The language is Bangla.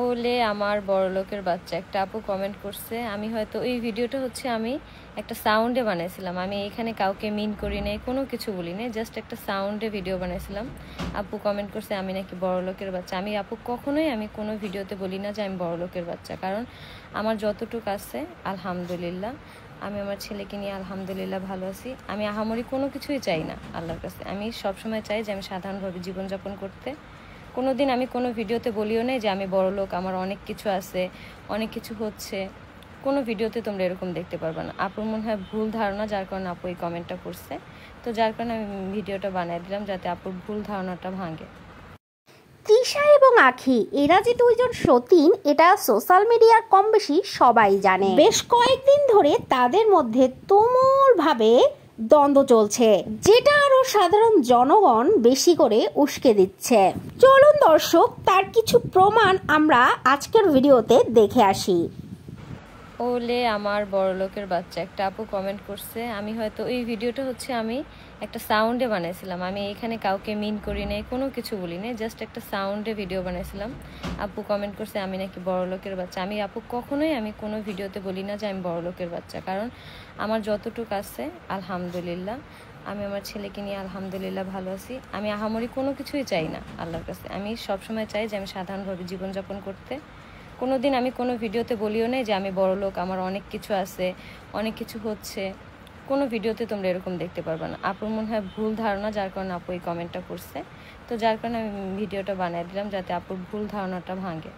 ওলে আমার বড়লোকের বাচ্চা একটা আপু কমেন্ট করছে। আমি হয়তো এই ভিডিওটা হচ্ছে আমি একটা সাউন্ডে বানাইছিলাম, আমি এখানে কাউকে মিন করি নাই, কোনো কিছু বলি নাই, জাস্ট একটা সাউন্ডে ভিডিও বানাইছিলাম। আপু কমেন্ট করছে আমি নাকি বড়লোকের বাচ্চা। আমি আপু কখনোই আমি কোনো ভিডিওতে বলি না যে আমি বড়লোকের বাচ্চা, কারণ আমার যতটুকু আছে আলহামদুলিল্লাহ, আমি আমার ছেলেকে নিয়ে আলহামদুলিল্লাহ ভালো আছি। আমি আহামরি কোনো কিছুই চাই না আল্লাহর কাছে। আমি সবসময় চাই যে আমি সাধারণভাবে জীবনযাপন করতে। কোনো দিন আমি কোনো ভিডিওতে বলিও নাই যে আমি বড়লোক, আমার অনেক কিছু আছে, অনেক কিছু হচ্ছে। কোনো ভিডিওতে তোমরা এরকম দেখতে পারবে না। আপুর মনে হয় ভুল ধারণা, যার কারণে আপু এই কমেন্টটা করছে। তো যার কারণে আমি ভিডিওটা বানিয়ে দিলাম যাতে আপুর ভুল ধারণাটা ভাঙে। তৃষা এবং আখি এরা যে দুইজন সতীন এটা সোশ্যাল মিডিয়ার কম বেশি সবাই জানে। বেশ কয়েকদিন ধরে তাদের মধ্যে তুমুলভাবে দ্বন্দ্ব চলছে, যেটা আরো সাধারণ জনগণ বেশি করে উস্কে দিচ্ছে। চলুন দর্শক, তার কিছু প্রমাণ আমরা আজকের ভিডিওতে দেখে আসি। ওলে আমার বড়লোকের বাচ্চা একটা আপু কমেন্ট করছে। আমি হয়তো এই ভিডিওটা হচ্ছে আমি একটা সাউন্ডে বানাইছিলাম, আমি এখানে কাউকে মিন করি নাই, কোনো কিছু বলি নাই, জাস্ট একটা সাউন্ডে ভিডিও বানাইছিলাম। আপু কমেন্ট করছে আমি নাকি বড়লোকের বাচ্চা। আমি আপু কখনোই আমি কোনো ভিডিওতে বলি না যে আমি বড়লোকের বাচ্চা, কারণ আমার যতটুকু আছে আলহামদুলিল্লাহ, আমি আমার ছেলেকে নিয়ে আলহামদুলিল্লাহ ভালো আছি। আমি আহামরি কোনো কিছুই চাই না আল্লাহর কাছে। আমি সবসময় চাই যে আমি সাধারণভাবে জীবনযাপন করতে। কোনো দিন আমি কোনো ভিডিওতে বলিও নাই যে আমি বড়লোক, আমার অনেক কিছু আছে, অনেক কিছু হচ্ছে। কোনো ভিডিওতে তোমরা এরকম দেখতে পারবে না। আপুর মনে হয় ভুল ধারণা, যার কারণে আপু এই কমেন্টটা করছে। তো যার কারণে আমি ভিডিওটা বানিয়ে দিলাম যাতে আপুর ভুল ধারণাটা ভাঙে।